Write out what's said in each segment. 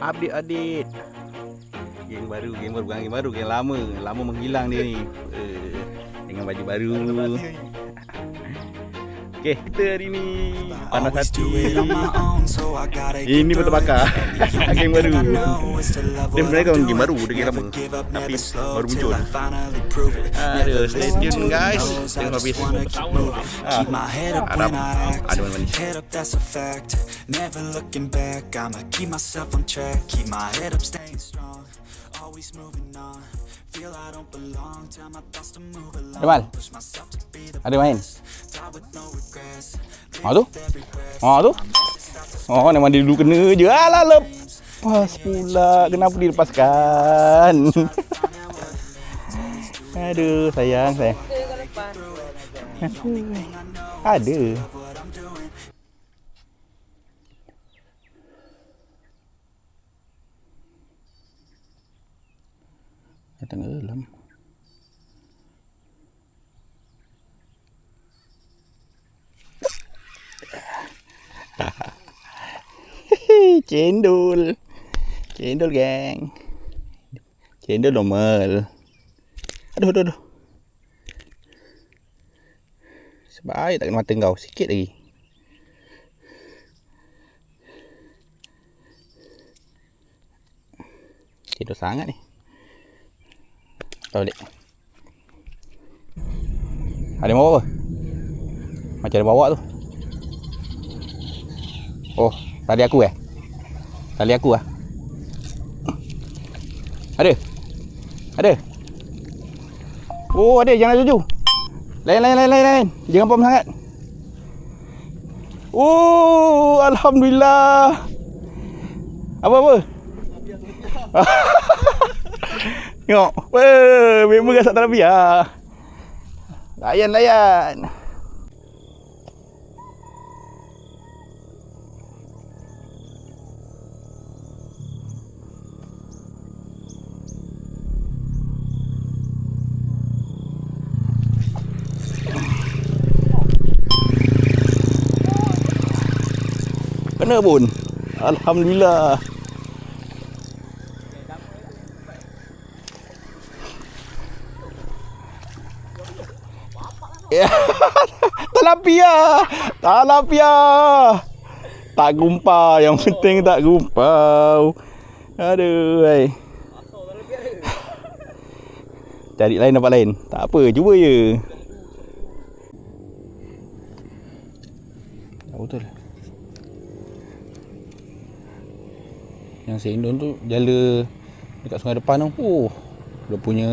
Update. Geng baru, bukan geng baru, geng lama. Lama menghilang dia ni. Dengan baju baru. Okey, kita hari ni panas hati. Ini betul bakar. Geng baru. Dia sebenarnya kan geng baru, dia geng lama. Tapi baru muncul. Aduh, stay tune guys. Tengok habis. Harap ada manis. Never looking back, I'ma keep myself on track, keep my head up, staying strong, always moving on. Feel I don't belong, tell my thoughts to move along, push myself to be the best, die with no regrets. Tu. Memang dia dulu kena je. Alah, lepas pula. Kenapa dilepaskan? Aduh, sayang. Ada. Tenggelam. Cendol gang. Cendol normal. Aduh. Sebaik tak kena mata kau. Sikit lagi. Cendol sangat ni. Balik. Ada bawa apa? Macam ada bawa tu. Oh, tali aku Tali aku Ada. Oh, ada, jangan jauh. Lain. Jangan pom sangat. Oh, alhamdulillah. Apa? Tengok. Memang gasak tak lebih lah. Layan. Kena pun. Alhamdulillah. Talapia. Tak gumpau, yang penting tak gumpau. Aduh. Cari lain dapat lain. Tak apa, cuba je. Betul. Yang sendon tu jala dekat sungai depan tu. Oh, dia punya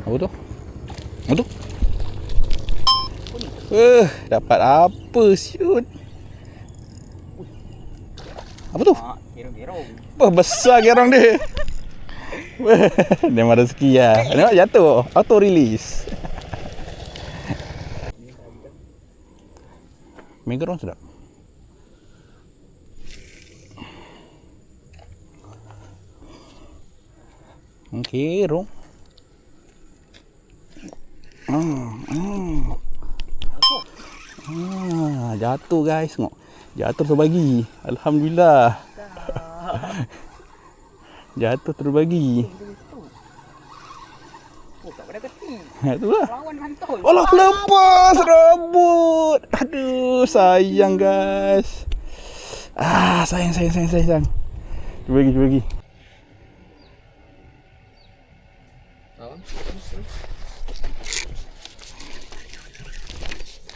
apa tu? Dapat apa siut? Apa tu? Gerong. Besar gerong dia. Dia ada rezeki lah. Tengok jatuh. Auto release. Gerong sedap. Gerong. Jatuh guys, tengok. Jatuh terbagi. Alhamdulillah. Jatuh terbagi. Tak pada keti. Itulah. Lawan hantul. Alah, lepas rambut. Aduh, sayang guys. Sayang. Cuba lagi.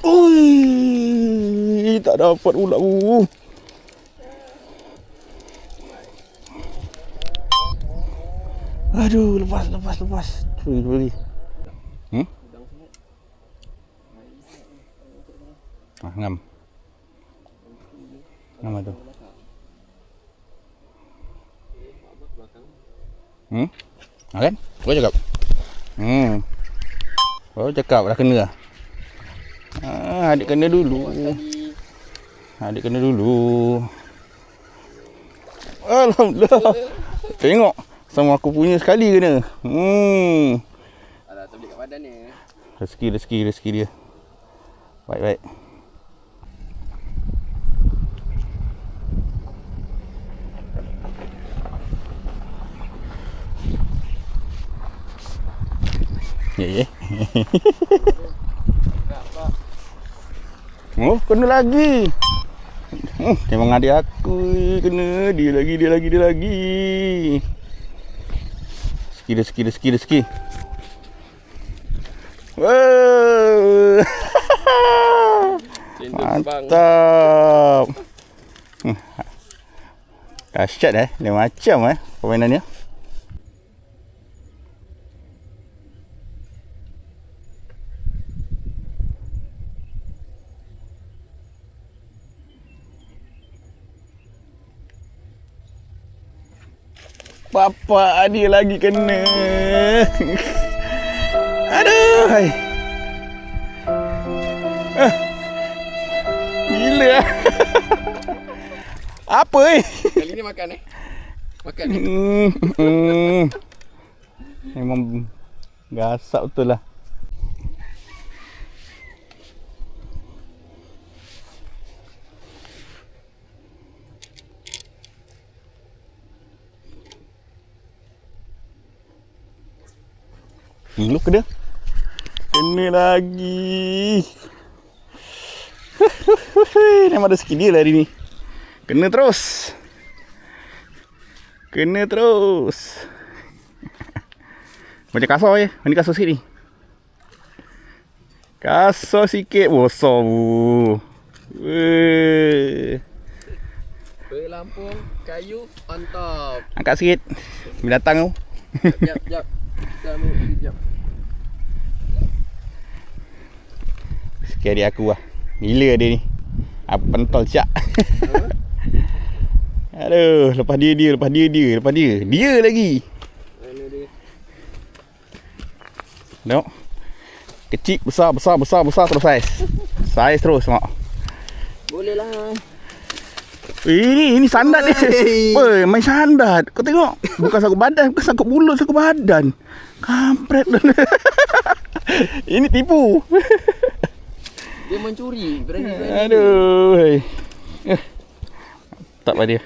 Ui, tak dapat pula. Aduh, lepas. Cuba lagi. Ngam tu. Kan? Kau cakap. Kau cakap dah kena lah. Adik kena dulu. Alhamdulillah. Tengok. Sama aku punya sekali kena. Alah, terbalik kat badan ni. Rezeki dia. Baik. Ya. Oh, kena lagi. Memang adik aku kena. Dia lagi. Ski. Wow. Mantap. Dahsyat lain macam permainannya. Papa dia lagi kena. Aduh. Hai. Gila. Apa Kali ni makan Makan Memang gasak betul lah. Look dia. Kena lagi. Memang ada skill dia lah hari ni. Kena terus. Macam kasar Ini kasar sikit ni. Kasar sikit. Bosor bu. Pelampung kayu on top. Angkat sikit. Binatang tu. Jap. Sikit adik aku lah. Gila dia ni. Apa pentol siap. Aduh, lepas dia. Dia lagi. Mana dia? Tengok. Kecil, besar terus saiz. Saiz terus mak. Boleh lah. Ini sandat ni. Weh, main sandat. Kau tengok. Bukan sakut badan, bukan sakut mulut, sakut badan. Kampret. Ini tipu. Dia mencuri. Berani. Aduh. Tak pada dia.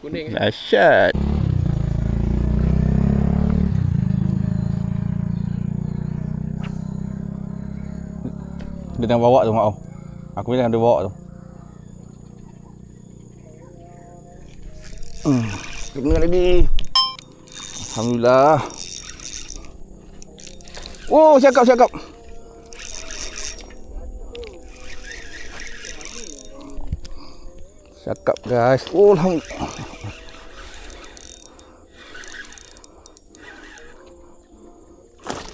Kuning Dahsyat. Dia tengah bawa tu mak. Aku bilang dia bawa tu. Kena lagi. Alhamdulillah. Oh, cakap. Cakap guys. Oh, alhamdulillah.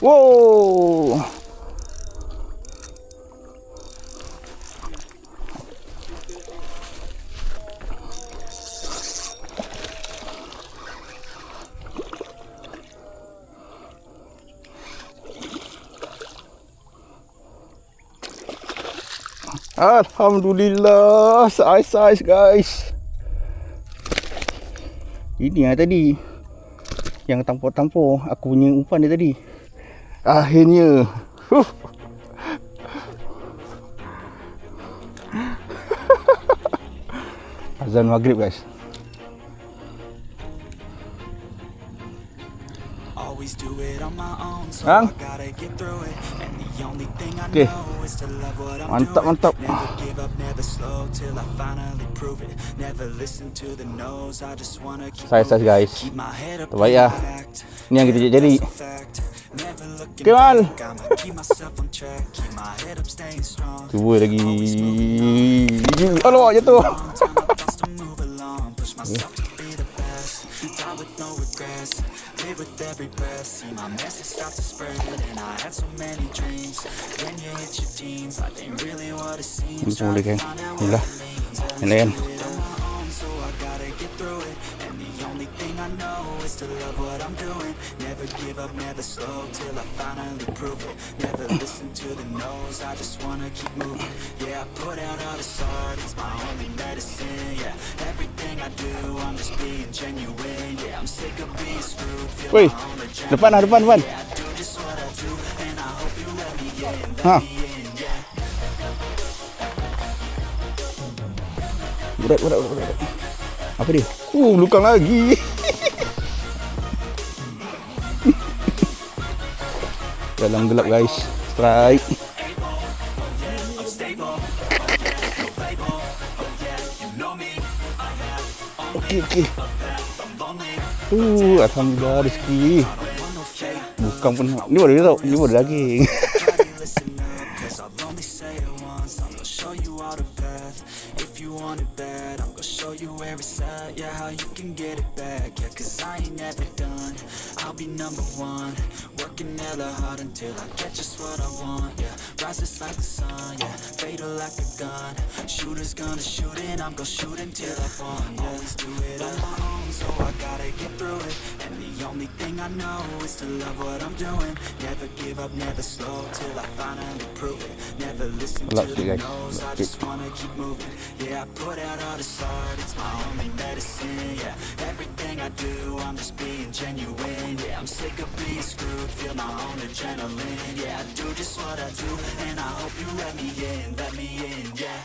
Wow. Alhamdulillah, saiz guys. Ini yang tadi yang tampur-tampur aku punya umpan dia tadi. Akhirnya. Azan maghrib guys. Hang. Okey. Mantap. Saiz guys. Terbaik lah. Ni yang kita jadi. Okey mal. Cuba lagi. Alamak jatuh. Live with every breath, see my message start to spread, and I had so many dreams. When you hit your teens, life ain't really what it seems. Try to find out what it means. Always do it on my own, so I gotta get through it. And the only thing I know is to love what I'm doing. Never give up, never slow, till I finally prove it. Never listen to the no's, I just wanna keep moving. Yeah, I put out all this art, it's my only medicine. Yeah, everything I do, I'm just being genuine. Yeah, I'm sick of being screwed. Woi, depan. Ha. Berat. Apa dia? Lukang lagi. Dalam gelap guys. Strike. Okey. Alhamdulillah rezeki. Bukan pun ni baru tau. Ni baru daging. Want it bad, I'm gonna show you where it's at. Yeah, how you can get it back. Yeah, cause I ain't never done. I'll be number one, working hella hard until I get just what I want. Yeah, rises like the sun, yeah, fatal like a gun. Shooter's gonna shoot and I'm gonna shoot until I fall. Yeah, always do it on my own, so I gotta get through it. And the only thing I know is to love what I'm doing. Never give up, never slow, till I finally prove it. Never listen to the no's, I just wanna keep moving. Yeah, I put out all this art, it's my only medicine. Yeah, everything I do, I'm just being genuine. Yeah, I'm sick of being screwed, feel my own adrenaline. Yeah, I do just what I do, and I hope you let me in, yeah.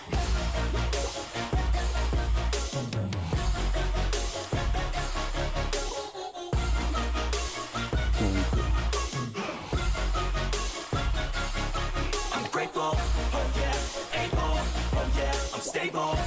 I'm grateful, oh yeah, able, oh yeah, I'm stable.